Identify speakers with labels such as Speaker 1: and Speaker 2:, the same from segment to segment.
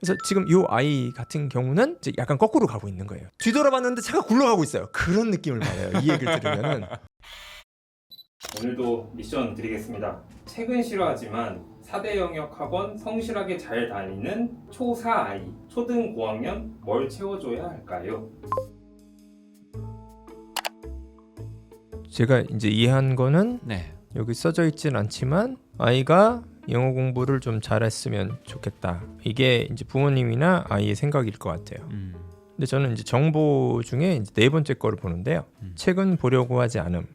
Speaker 1: 그래서 지금 이 아이 같은 경우는 이제 약간 거꾸로 가고 있는 거예요. 뒤돌아봤는데 차가 굴러가고 있어요. 그런 느낌을 받아요. 이 얘기를 들으면은.
Speaker 2: 오늘도 미션 드리겠습니다. 책은 싫어하지만 4대 영역 학원 성실하게 잘 다니는 초4 아이, 초등 고학년 뭘 채워줘야 할까요?
Speaker 1: 제가 이제 이해한 거는
Speaker 3: 네.
Speaker 1: 여기 써져 있진 않지만 아이가 영어 공부를 좀 잘했으면 좋겠다. 이게 이제 부모님이나 아이의 생각일 것 같아요. 근데 저는 이제 정보 중에 이제 네 번째 거를 보는데요. 책은 보려고 하지 않음.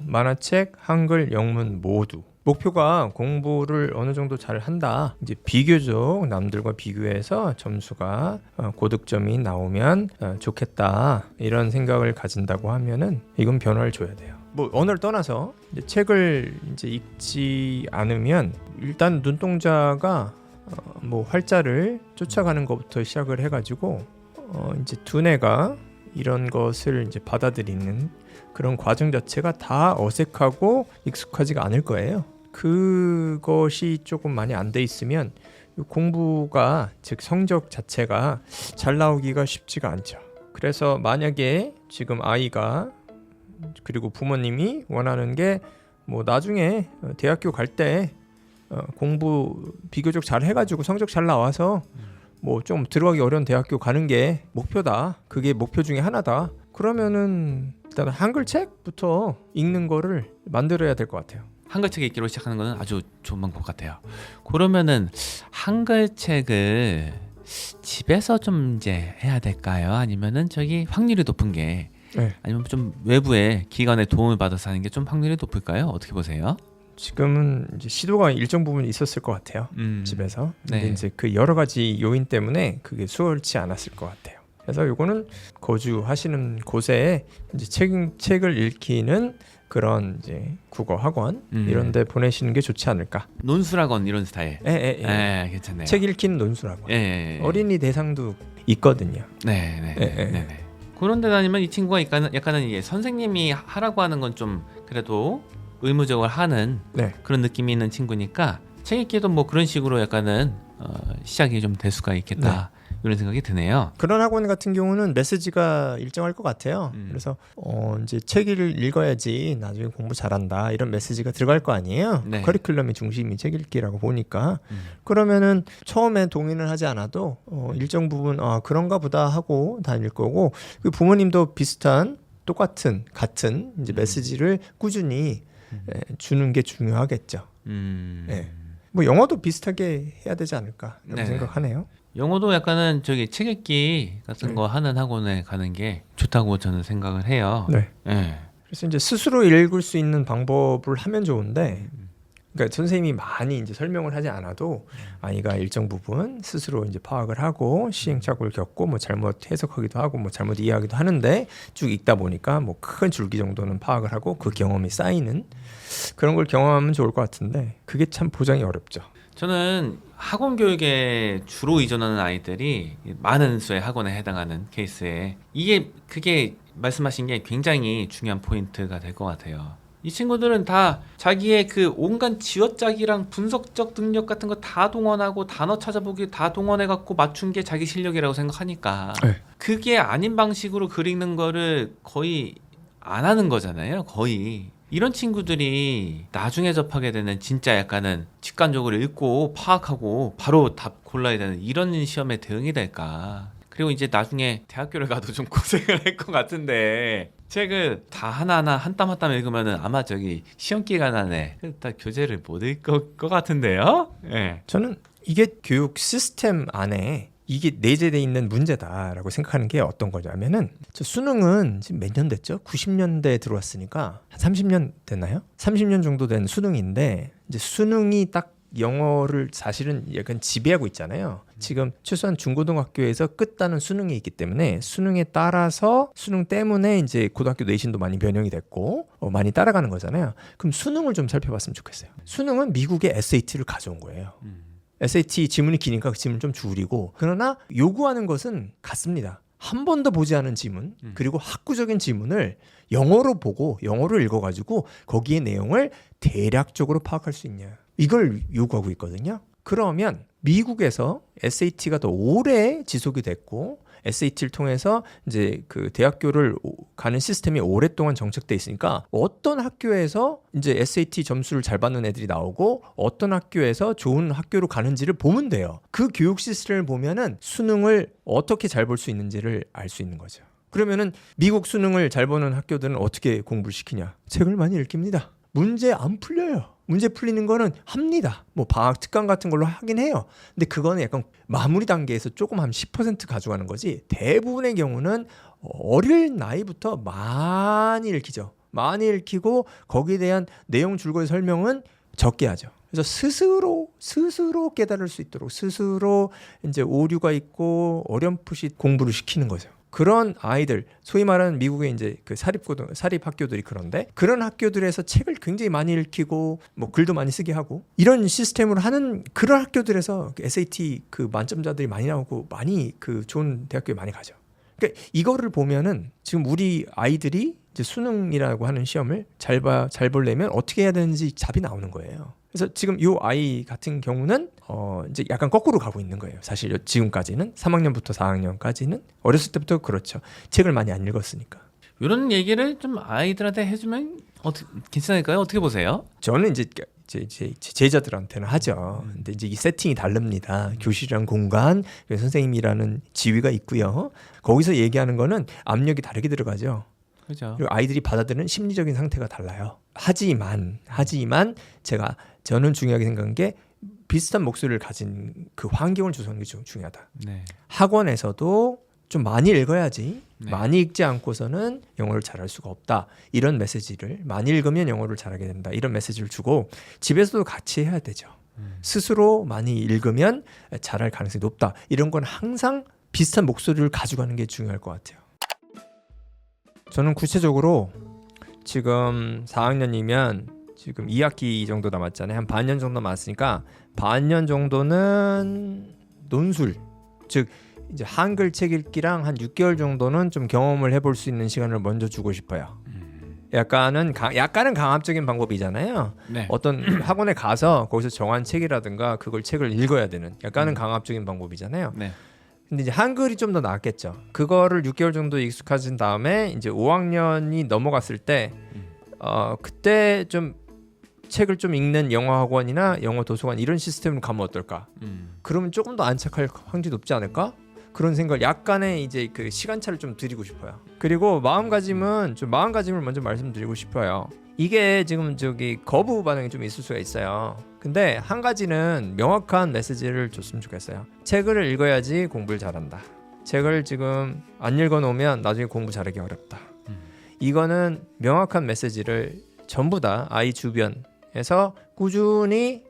Speaker 1: 만화책, 한글, 영문 모두. 목표가 공부를 어느 정도 잘 한다. 이제 비교적 남들과 비교해서 점수가 고득점이 나오면 좋겠다. 이런 생각을 가진다고 하면은 이건 변화를 줘야 돼요. 뭐 언어를 떠나서 이제 책을 이제 읽지 않으면 일단 눈동자가 뭐 활자를 쫓아가는 것부터 시작을 해가지고 이제 두뇌가 이런 것을 이제 받아들이는 그런 과정 자체가 다 어색하고 익숙하지가 않을 거예요. 그것이 조금 많이 안 돼 있으면 공부가 즉 성적 자체가 잘 나오기가 쉽지가 않죠. 그래서 만약에 지금 아이가 그리고 부모님이 원하는 게 뭐 나중에 대학교 갈 때 공부 비교적 잘 해가지고 성적 잘 나와서 뭐 좀 들어가기 어려운 대학교 가는 게 목표다. 그게 목표 중에 하나다. 그러면은 일단 한글책부터 읽는 거를 만들어야 될 것 같아요.
Speaker 3: 한글책 읽기로 시작하는 거는 아주 좋은 방법 같아요. 그러면은 한글책을 집에서 좀 이제 해야 될까요? 아니면은 저기 확률이 높은 게
Speaker 1: 네.
Speaker 3: 아니면 좀 외부의 기관의 도움을 받아서 하는 게 좀 확률이 높을까요? 어떻게 보세요?
Speaker 1: 지금은 이제 시도가 일정 부분 있었을 것 같아요. 집에서. 근데
Speaker 3: 네.
Speaker 1: 이제 그 여러 가지 요인 때문에 그게 수월치 않았을 것 같아요. 그래서 요거는 거주하시는 곳에 이제 책을 읽히는 그런 이제 국어 학원 이런 데 보내시는 게 좋지 않을까.
Speaker 3: 논술학원 이런 스타일.
Speaker 1: 예.
Speaker 3: 괜찮네요.
Speaker 1: 책 읽히는 논술학원.
Speaker 3: 예.
Speaker 1: 어린이 대상도 있거든요.
Speaker 3: 네. 그런 데 다니면 이 친구가 약간은 이게 선생님이 하라고 하는 건 좀 그래도 의무적으로 하는
Speaker 1: 네.
Speaker 3: 그런 느낌이 있는 친구니까 책 읽기도 뭐 그런 식으로 약간은 시작이 좀 될 수가 있겠다. 이런 생각이 드네요.
Speaker 1: 그런 학원 같은 경우는 메시지가 일정할 것 같아요. 그래서 이제 책을 읽어야지 나중에 공부 잘한다 이런 메시지가 들어갈 거 아니에요.
Speaker 3: 네.
Speaker 1: 커리큘럼이 중심이 책 읽기라고 보니까 그러면은 처음에 동의를 하지 않아도 일정 부분 그런가 보다 하고 다닐 거고 그 부모님도 비슷한 똑같은 같은 이제 메시지를 꾸준히 주는 게 중요하겠죠. 예. 뭐 영어도 비슷하게 해야 되지 않을까 이런 생각하네요.
Speaker 3: 영어도 약간은 저기 책 읽기 같은 거 하는 학원에 가는 게 좋다고 저는 생각을 해요.
Speaker 1: 네.
Speaker 3: 예.
Speaker 1: 그래서 이제 스스로 읽을 수 있는 방법을 하면 좋은데, 그러니까 선생님이 많이 이제 설명을 하지 않아도 아이가 일정 부분 스스로 이제 파악을 하고 시행착오를 겪고 뭐 잘못 해석하기도 하고 뭐 잘못 이해하기도 하는데 쭉 읽다 보니까 뭐 큰 줄기 정도는 파악을 하고 그 경험이 쌓이는 그런 걸 경험하면 좋을 것 같은데 그게 참 보장이 어렵죠.
Speaker 3: 저는 학원 교육에 주로 의존하는 아이들이 많은 수의 학원에 해당하는 케이스에 그게 말씀하신 게 굉장히 중요한 포인트가 될 것 같아요. 이 친구들은 다 자기의 그 온갖 지어짜기랑 분석적 능력 같은 거 다 동원하고 단어 찾아보기 다 동원해갖고 맞춘 게 자기 실력이라고 생각하니까 그게 아닌 방식으로 글 읽는 거를 거의 안 하는 거잖아요. 거의. 이런 친구들이 나중에 접하게 되는 진짜 약간은 직관적으로 읽고 파악하고 바로 답 골라야 되는 이런 시험에 대응이 될까. 그리고 이제 나중에 대학교를 가도 좀 고생을 할 것 같은데 책을 다 하나하나 한 땀 한 땀 읽으면은 아마 저기 시험 기간 안에 다 교재를 못 읽을 것 같은데요. 예.
Speaker 1: 저는 이게 교육 시스템 안에 이게 내재되어 있는 문제다라고 생각하는 게 어떤 거냐면은 저 수능은 지금 몇 년 됐죠? 90년대에 들어왔으니까 한 30년 됐나요? 30년 정도 된 수능인데 이제 수능이 딱 영어를 사실은 약간 지배하고 있잖아요. 지금 최소한 중고등학교에서 끝단은 수능이 있기 때문에 수능에 따라서 수능 때문에 이제 고등학교 내신도 많이 변형이 됐고 많이 따라가는 거잖아요. 그럼 수능을 좀 살펴봤으면 좋겠어요. 수능은 미국의 SAT를 가져온 거예요. SAT 지문이 기니까 그 지문을 좀 줄이고 그러나 요구하는 것은 같습니다. 한 번도 보지 않은 지문 그리고 학구적인 지문을 영어로 보고 영어로 읽어가지고 거기에 내용을 대략적으로 파악할 수 있냐 이걸 요구하고 있거든요. 그러면 미국에서 SAT가 더 오래 지속이 됐고 SAT를 통해서 이제 그 대학교를 가는 시스템이 오랫동안 정착돼 있으니까 어떤 학교에서 이제 SAT 점수를 잘 받는 애들이 나오고 어떤 학교에서 좋은 학교로 가는지를 보면 돼요. 그 교육 시스템을 보면은 수능을 어떻게 잘 볼 수 있는지를 알 수 있는 거죠. 그러면은 미국 수능을 잘 보는 학교들은 어떻게 공부를 시키냐? 책을 많이 읽힙니다. 문제 안 풀려요. 문제 풀리는 거는 합니다. 뭐 방학 특강 같은 걸로 하긴 해요. 근데 그거는 약간 마무리 단계에서 조금 한 10% 가져가는 거지. 대부분의 경우는 어릴 나이부터 많이 읽히죠. 많이 읽히고 거기에 대한 내용 줄거리 설명은 적게 하죠. 그래서 스스로 깨달을 수 있도록 스스로 이제 오류가 있고 어렴풋이 공부를 시키는 거죠. 그런 아이들, 소위 말하는 미국의 이제 그 사립 학교들이 그런데 그런 학교들에서 책을 굉장히 많이 읽히고 뭐 글도 많이 쓰게 하고 이런 시스템으로 하는 그런 학교들에서 SAT 그 만점자들이 많이 나오고 많이 그 좋은 대학교에 많이 가죠. 그러니까 이거를 보면은 지금 우리 아이들이 이제 수능이라고 하는 시험을 잘 보려면 어떻게 해야 되는지 답이 나오는 거예요. 그래서 지금 이 아이 같은 경우는 이제 약간 거꾸로 가고 있는 거예요. 사실 지금까지는 3학년부터 4학년까지는 어렸을 때부터 그렇죠. 책을 많이 안 읽었으니까.
Speaker 3: 이런 얘기를 좀 아이들한테 해주면 괜찮을까요? 어떻게 보세요?
Speaker 1: 저는 이제 제자들한테는 하죠. 근데 이제 이 세팅이 다릅니다. 교실이란 공간, 선생님이라는 지위가 있고요. 거기서 얘기하는 거는 압력이 다르게 들어가죠.
Speaker 3: 그렇죠.
Speaker 1: 그리고 아이들이 받아들이는 심리적인 상태가 달라요. 하지만 저는 중요하게 생각한 게 비슷한 목소리를 가진 그 환경을 조성하는 게 좀 중요하다.
Speaker 3: 네.
Speaker 1: 학원에서도 좀 많이 읽어야지
Speaker 3: 네.
Speaker 1: 많이 읽지 않고서는 영어를 잘할 수가 없다. 이런 메시지를 많이 읽으면 영어를 잘하게 된다. 이런 메시지를 주고 집에서도 같이 해야 되죠. 스스로 많이 읽으면 잘할 가능성이 높다. 이런 건 항상 비슷한 목소리를 가져가는 게 중요할 것 같아요. 저는 구체적으로 지금 4학년이면 지금 2학기 정도 남았잖아요. 한 반년 정도 남았으니까 반년 정도는 논술, 즉 이제 한글 책 읽기랑 한 6개월 정도는 좀 경험을 해볼 수 있는 시간을 먼저 주고 싶어요. 약간은 강압적인 방법이잖아요.
Speaker 3: 네.
Speaker 1: 어떤 학원에 가서 거기서 정한 책이라든가 그걸 책을 읽어야 되는 약간은 강압적인 방법이잖아요.
Speaker 3: 네.
Speaker 1: 근데 이제 한글이 좀 더 낫겠죠. 그거를 6개월 정도 익숙해진 다음에 이제 5학년이 넘어갔을 때 그때 좀 책을 좀 읽는 영어 학원이나 영어 도서관 이런 시스템으로 가면 어떨까? 그러면 조금 더 안착할 확률이 높지 않을까? 그런 생각, 약간의 이제 그 시간차를 좀 드리고 싶어요. 그리고 마음가짐을 먼저 말씀드리고 싶어요. 이게 지금 거부 반응이 좀 있을 수가 있어요. 근데 한 가지는 명확한 메시지를 줬으면 좋겠어요. 책을 읽어야지 공부를 잘한다. 책을 지금 안 읽어놓으면 나중에 공부 잘하기 어렵다. 이거는 명확한 메시지를 전부 다 아이 주변에서 꾸준히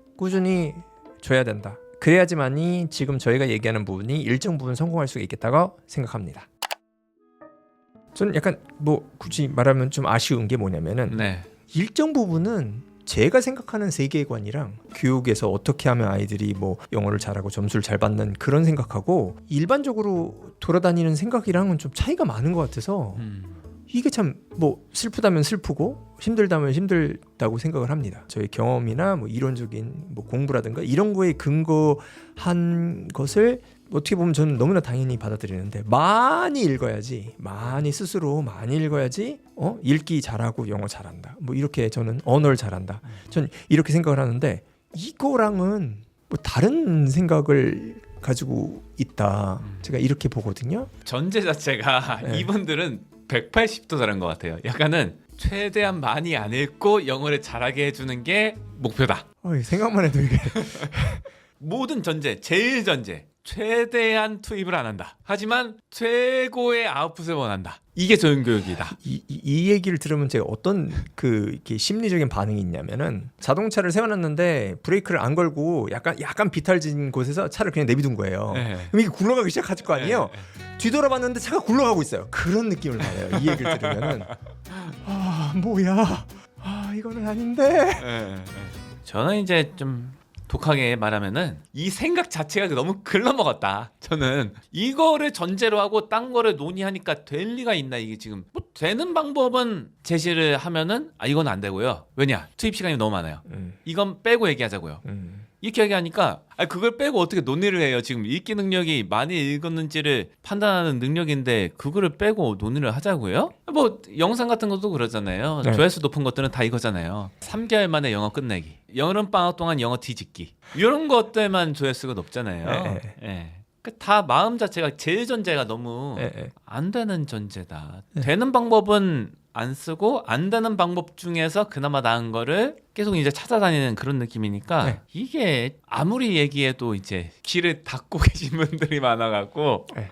Speaker 1: 줘야 된다. 그래야지만이 지금 저희가 얘기하는 부분이 일정 부분 성공할 수 있겠다고 생각합니다. 저는 약간 굳이 말하면 좀 아쉬운 게 뭐냐면은
Speaker 3: 네.
Speaker 1: 일정 부분은 제가 생각하는 세계관이랑 교육에서 어떻게 하면 아이들이 영어를 잘하고 점수를 잘 받는 그런 생각하고 일반적으로 돌아다니는 생각이랑은 좀 차이가 많은 것 같아서 이게 참 슬프다면 슬프고 힘들다면 힘들다고 생각을 합니다. 저희 경험이나 이론적인 공부라든가 이런 거에 근거한 것을 어떻게 보면 저는 너무나 당연히 받아들이는데 많이 읽어야지, 스스로 많이 읽어야지 읽기 잘하고 영어 잘한다. 이렇게 저는 언어를 잘한다. 전 이렇게 생각을 하는데 이거랑은 다른 생각을 가지고 있다. 제가 이렇게 보거든요.
Speaker 3: 전제 자체가
Speaker 1: 네.
Speaker 3: 이분들은 180도 다른 것 같아요. 약간은 최대한 많이 안 읽고 영어를 잘하게 해주는 게 목표다.
Speaker 1: 생각만 해도 이게
Speaker 3: 모든 제일 전제 최대한 투입을 안 한다. 하지만 최고의 아웃풋을 원한다. 이게 좋은 교육이다.
Speaker 1: 이 얘기를 들으면 제가 어떤 이렇게 심리적인 반응이 있냐면은 자동차를 세워놨는데 브레이크를 안 걸고 약간 비탈진 곳에서 차를 그냥 내비둔 거예요.
Speaker 3: 네.
Speaker 1: 그럼 이게 굴러가기 시작할 거 아니에요?
Speaker 3: 네.
Speaker 1: 뒤돌아봤는데 차가 굴러가고 있어요. 그런 느낌을 받아요. 이 얘기를 들으면은 뭐야? 이거는 아닌데.
Speaker 3: 저는 이제 좀 독하게 말하면은 이 생각 자체가 너무 글러먹었다. 저는 이거를 전제로 하고 딴 거를 논의하니까 될 리가 있나. 이게 지금 되는 방법은 제시를 하면은 이건 안 되고요. 왜냐? 투입 시간이 너무 많아요. 이건 빼고 얘기하자고요. 이렇게 얘기하니까 그걸 빼고 어떻게 논의를 해요? 지금 읽기 능력이 많이 읽었는지를 판단하는 능력인데 그거를 빼고 논의를 하자고요? 뭐 영상 같은 것도 그러잖아요.
Speaker 1: 네.
Speaker 3: 조회수 높은 것들은 다 이거잖아요. 3개월 만에 영어 끝내기, 여름방학 동안 영어 뒤집기, 이런 것들만 조회수가 높잖아요.
Speaker 1: 네.
Speaker 3: 예. 다 마음 자체가 제일 전제가 너무
Speaker 1: 네.
Speaker 3: 안 되는 전제다. 되는 방법은 안 쓰고 안 되는 방법 중에서 그나마 나은 거를 계속 이제 찾아다니는 그런 느낌이니까
Speaker 1: 네.
Speaker 3: 이게 아무리 얘기해도 이제 귀를 닫고 계신 분들이 많아갖고
Speaker 1: 네.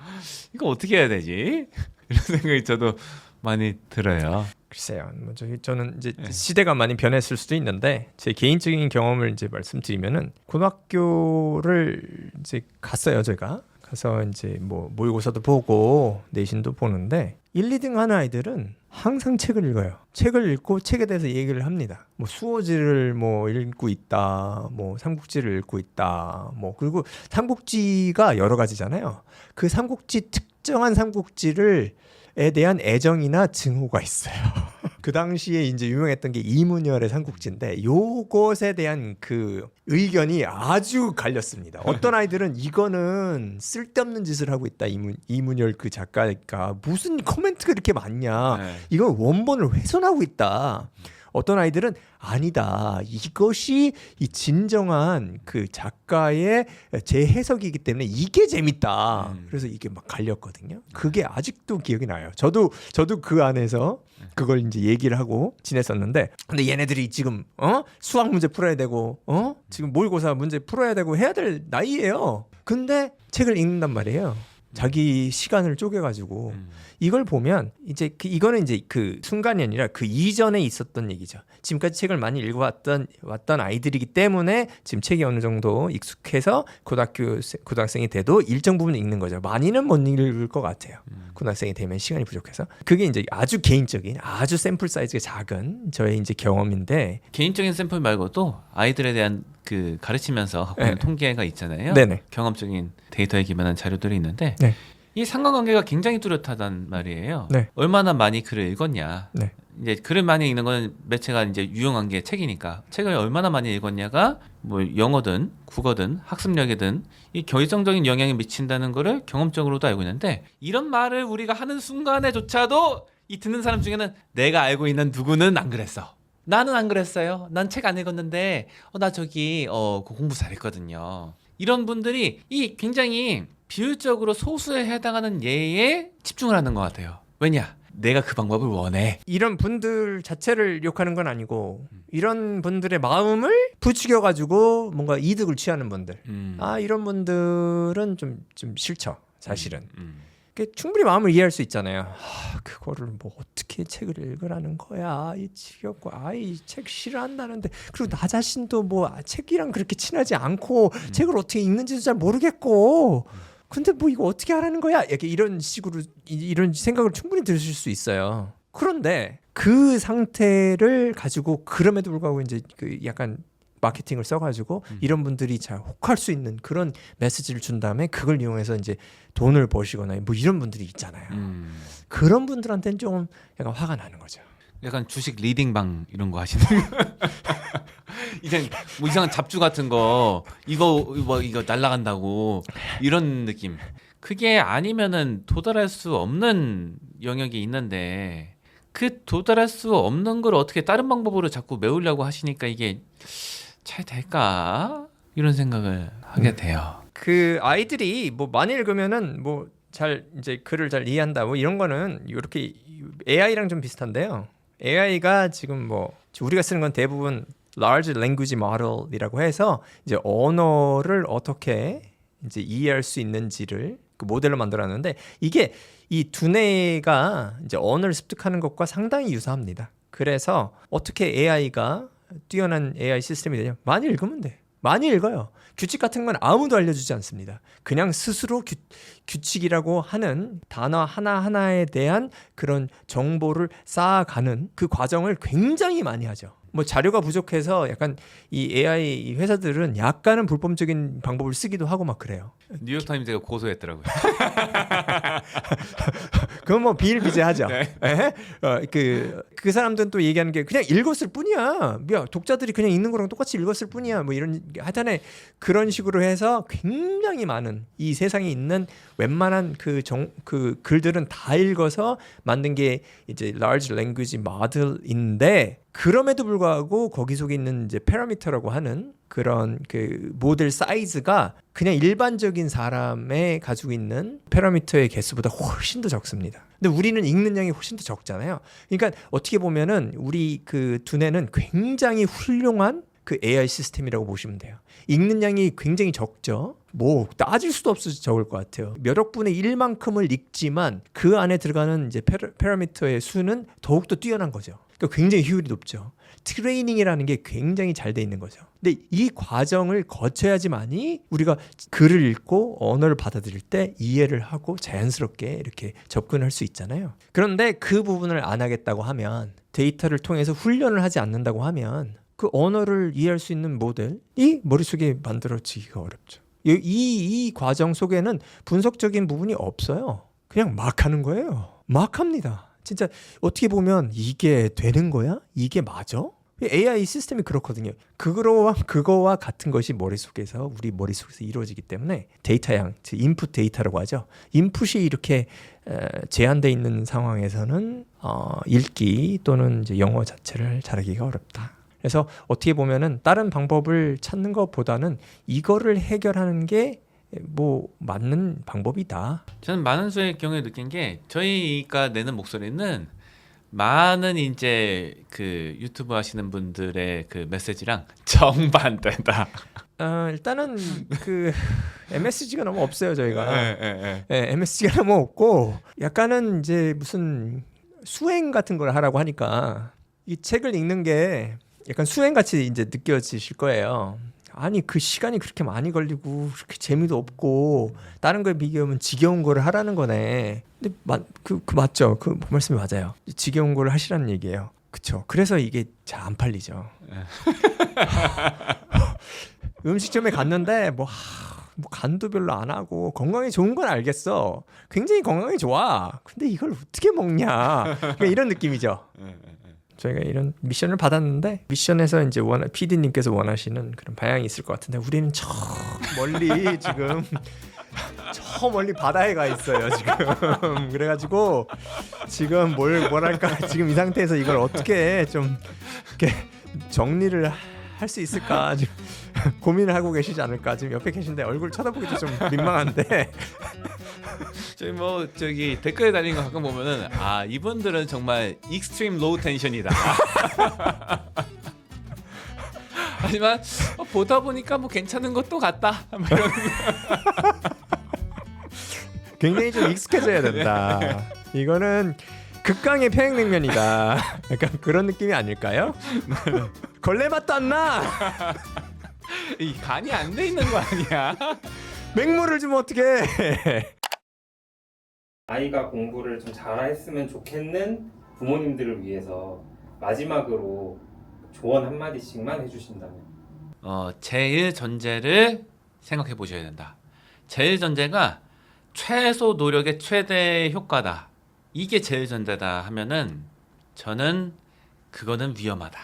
Speaker 3: 이거 어떻게 해야 되지? 이런 생각이 저도 많이 들어요.
Speaker 1: 글쎄요. 뭐 저는 이제 시대가 많이 변했을 수도 있는데 제 개인적인 경험을 이제 말씀드리면은 고등학교를 이제 갔어요. 제가 가서 이제 뭐 모의고사도 보고 내신도 보는데 1, 2등 하는 아이들은 항상 책을 읽어요. 책을 읽고 책에 대해서 얘기를 합니다. 뭐 수호지를 뭐 읽고 있다, 뭐 삼국지를 읽고 있다, 뭐 그리고 삼국지가 여러 가지잖아요. 그 삼국지 특정한 삼국지를 에 대한 애정이나 증오가 있어요. 그 당시에 이제 유명했던 게 이문열의 삼국지인데 요것에 대한 그 의견이 아주 갈렸습니다. 어떤 아이들은 이거는 쓸데없는 짓을 하고 있다. 이문열 그 작가가 무슨 코멘트가 이렇게 많냐.
Speaker 3: 네.
Speaker 1: 이건 원본을 훼손하고 있다. 어떤 아이들은 아니다. 이것이 이 진정한 그 작가의 재해석이기 때문에 이게 재밌다. 그래서 이게 막 갈렸거든요. 그게 아직도 기억이 나요. 저도 그 안에서 그걸 이제 얘기를 하고 지냈었는데, 근데 얘네들이 지금 수학 문제 풀어야 되고 지금 모의고사 문제 풀어야 되고 해야 될 나이예요. 근데 책을 읽는단 말이에요. 자기 시간을 쪼개가지고 이걸 보면 이제 이거는 이제 그 순간이 아니라 그 이전에 있었던 얘기죠. 지금까지 책을 많이 읽어왔던 아이들이기 때문에 지금 책이 어느 정도 익숙해서 고등학생이 돼도 일정 부분 읽는 거죠. 많이는 못 읽을 것 같아요. 고등학생이 되면 시간이 부족해서. 그게 이제 아주 개인적인, 아주 샘플 사이즈가 작은 저의 이제 경험인데,
Speaker 3: 개인적인 샘플 말고도 아이들에 대한 그 가르치면서 갖고 있는
Speaker 1: 네.
Speaker 3: 통계가 있잖아요.
Speaker 1: 네네.
Speaker 3: 경험적인 데이터에 기반한 자료들이 있는데
Speaker 1: 네.
Speaker 3: 이 상관관계가 굉장히 뚜렷하단 말이에요.
Speaker 1: 네.
Speaker 3: 얼마나 많이 글을 읽었냐.
Speaker 1: 네.
Speaker 3: 이제 글을 많이 읽는 건 매체가 이제 유용한 게 책이니까 책을 얼마나 많이 읽었냐가 뭐 영어든 국어든 학습력이든 이 결정적인 영향을 미친다는 거를 경험적으로도 알고 있는데, 이런 말을 우리가 하는 순간에조차도 이 듣는 사람 중에는 내가 알고 있는 누구는 안 그랬어. 나는 안 그랬어요. 난 책 안 읽었는데 나 저기 공부 잘했거든요. 이런 분들이 이 굉장히 비율적으로 소수에 해당하는 예에 집중을 하는 것 같아요. 왜냐? 내가 그 방법을 원해.
Speaker 1: 이런 분들 자체를 욕하는 건 아니고 이런 분들의 마음을 부추겨가지고 뭔가 이득을 취하는 분들, 이런 분들은 좀 싫죠, 사실은. 충분히 마음을 이해할 수 있잖아요. 그거를 뭐 어떻게 책을 읽으라는 거야, 이 지겹고, 이 책 싫어한다는데, 그리고 나 자신도 뭐 책이랑 그렇게 친하지 않고 책을 어떻게 읽는지도 잘 모르겠고, 근데 뭐 이거 어떻게 하라는 거야, 이렇게 이런 식으로 이런 생각을 충분히 들으실 수 있어요. 그런데 그 상태를 가지고 그럼에도 불구하고 이제 그 약간 마케팅을 써가지고 이런 분들이 잘 혹할 수 있는 그런 메시지를 준 다음에 그걸 이용해서 이제 돈을 버시거나 뭐 이런 분들이 있잖아요. 그런 분들한테는 좀 약간 화가 나는 거죠.
Speaker 3: 약간 주식 리딩방 이런 거 하시는 이제 뭐 이상한 잡주 같은 거 이거 날라간다고 이런 느낌. 그게 아니면은 도달할 수 없는 영역이 있는데 그 도달할 수 없는 걸 어떻게 다른 방법으로 자꾸 메우려고 하시니까 이게 잘 될까? 이런 생각을 하게 돼요.
Speaker 1: 그 아이들이 뭐 많이 읽으면은 뭐 잘 이제 글을 잘 이해한다 뭐 이런 거는 이렇게 AI랑 좀 비슷한데요. AI가 지금 뭐 우리가 쓰는 건 대부분 large language model이라고 해서 이제 언어를 어떻게 이제 이해할 수 있는지를 그 모델로 만들었는데, 이게 이 두뇌가 이제 언어를 습득하는 것과 상당히 유사합니다. 그래서 어떻게 AI가 뛰어난 AI 시스템이 되냐? 많이 읽으면 돼. 많이 읽어요. 규칙 같은 건 아무도 알려주지 않습니다. 그냥 스스로 규칙이라고 하는 단어 하나하나에 대한 그런 정보를 쌓아가는 그 과정을 굉장히 많이 하죠. 뭐 자료가 부족해서 약간 이 AI 회사들은 약간은 불법적인 방법을 쓰기도 하고 막 그래요.
Speaker 3: 뉴욕타임즈가 고소했더라고요.
Speaker 1: 그건 뭐 비일비재하죠.
Speaker 3: 네.
Speaker 1: 예? 그 사람들은 또 얘기하는 게 그냥 읽었을 뿐이야. 야, 독자들이 그냥 읽는 거랑 똑같이 읽었을 뿐이야. 뭐 이런 하여튼에 그런 식으로 해서 굉장히 많은 이 세상에 있는 웬만한 그 글들은 다 읽어서 만든 게 이제 large language model인데 그럼에도 불구하고 거기 속에 있는 이제 parameter라고 하는 그런 그 모델 사이즈가 그냥 일반적인 사람의 가지고 있는 파라미터의 개수보다 훨씬 더 적습니다. 근데 우리는 읽는 양이 훨씬 더 적잖아요. 그러니까 어떻게 보면은 우리 그 두뇌는 굉장히 훌륭한 그 AI 시스템이라고 보시면 돼요. 읽는 양이 굉장히 적죠. 뭐 따질 수도 없이 적을 것 같아요. 몇억 분의 1만큼을 읽지만 그 안에 들어가는 이제 파라미터의 수는 더욱더 뛰어난 거죠. 그러니까 굉장히 효율이 높죠. 트레이닝이라는 게 굉장히 잘 돼 있는 거죠. 근데 이 과정을 거쳐야지만이 우리가 글을 읽고 언어를 받아들일 때 이해를 하고 자연스럽게 이렇게 접근할 수 있잖아요. 그런데 그 부분을 안 하겠다고 하면 데이터를 통해서 훈련을 하지 않는다고 하면 그 언어를 이해할 수 있는 모델이 머릿속에 만들어지기가 어렵죠. 이 과정 속에는 분석적인 부분이 없어요. 그냥 막 하는 거예요. 막 합니다. 진짜 어떻게 보면 이게 되는 거야? 이게 맞아? AI 시스템이 그렇거든요. 그거와 같은 것이 머릿속에서 우리 머릿속에서 이루어지기 때문에 데이터 양, 즉 인풋 데이터라고 하죠. 인풋이 이렇게 제한되어 있는 상황에서는 읽기 또는 이제 영어 자체를 잘하기가 어렵다. 그래서 어떻게 보면은 다른 방법을 찾는 것보다는 이거를 해결하는 게 뭐 맞는 방법이다.
Speaker 3: 저는 많은 수의 경우에 느낀 게 저희가 내는 목소리는 많은 이제 그 유튜브 하시는 분들의 그 메시지랑 정반대다.
Speaker 1: 일단은 그 MSG가 너무 없어요 저희가.
Speaker 3: 네.
Speaker 1: MSG가 너무 없고 약간은 이제 무슨 수행 같은 걸 하라고 하니까 이 책을 읽는 게 약간 수행 같이 이제 느껴지실 거예요. 아니 그 시간이 그렇게 많이 걸리고 그렇게 재미도 없고 다른 거에 비교하면 지겨운 거를 하라는 거네. 근데 맞죠? 그 말씀이 맞아요. 지겨운 거를 하시라는 얘기예요. 그렇죠. 그래서 이게 잘 안 팔리죠. 음식점에 갔는데 뭐 간도 별로 안 하고 건강에 좋은 건 알겠어. 굉장히 건강에 좋아. 근데 이걸 어떻게 먹냐? 그러니까 이런 느낌이죠. 저희가 이런 미션을 받았는데 미션에서 이제 PD님께서 원하시는 그런 방향이 있을 것 같은데 우리는 저 멀리 지금 저 멀리 바다에 가 있어요 지금. 그래가지고 지금 뭐랄까 지금 이 상태에서 이걸 어떻게 좀 이렇게 정리를 할 수 있을까 지금 고민을 하고 계시지 않을까. 지금 옆에 계신데 얼굴 쳐다보기도 좀 민망한데.
Speaker 3: 저기 댓글에 달린 거 가끔 보면은 이분들은 정말 익스트림 로우 텐션이다. 하지만 보다 보니까 뭐 괜찮은 것도 같다.
Speaker 1: 굉장히 좀 익숙해져야 된다. 이거는 극강의 평양냉면이다. 약간 그런 느낌이 아닐까요? 걸레 맛도 안 나.
Speaker 3: 이 간이 안 돼 있는 거 아니야?
Speaker 1: 맹물을 주면 어떡해.
Speaker 2: 아이가 공부를 좀 잘했으면 좋겠는 부모님들을 위해서 마지막으로 조언 한마디씩만 해주신다면.
Speaker 3: 제일 전제를 생각해 보셔야 된다. 제일 전제가 최소 노력의 최대 효과다. 이게 제일 전제다 하면은 저는 그거는 위험하다.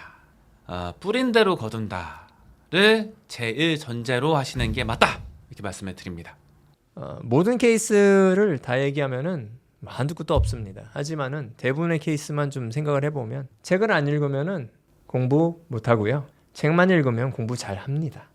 Speaker 3: 뿌린 대로 거둔다를 제일 전제로 하시는 게 맞다. 이렇게 말씀을 드립니다.
Speaker 1: 모든 케이스를 다 얘기하면은 한두 끝도 없습니다. 하지만은 대부분의 케이스만 좀 생각을 해보면 책을 안 읽으면은 공부 못 하고요. 책만 읽으면 공부 잘 합니다.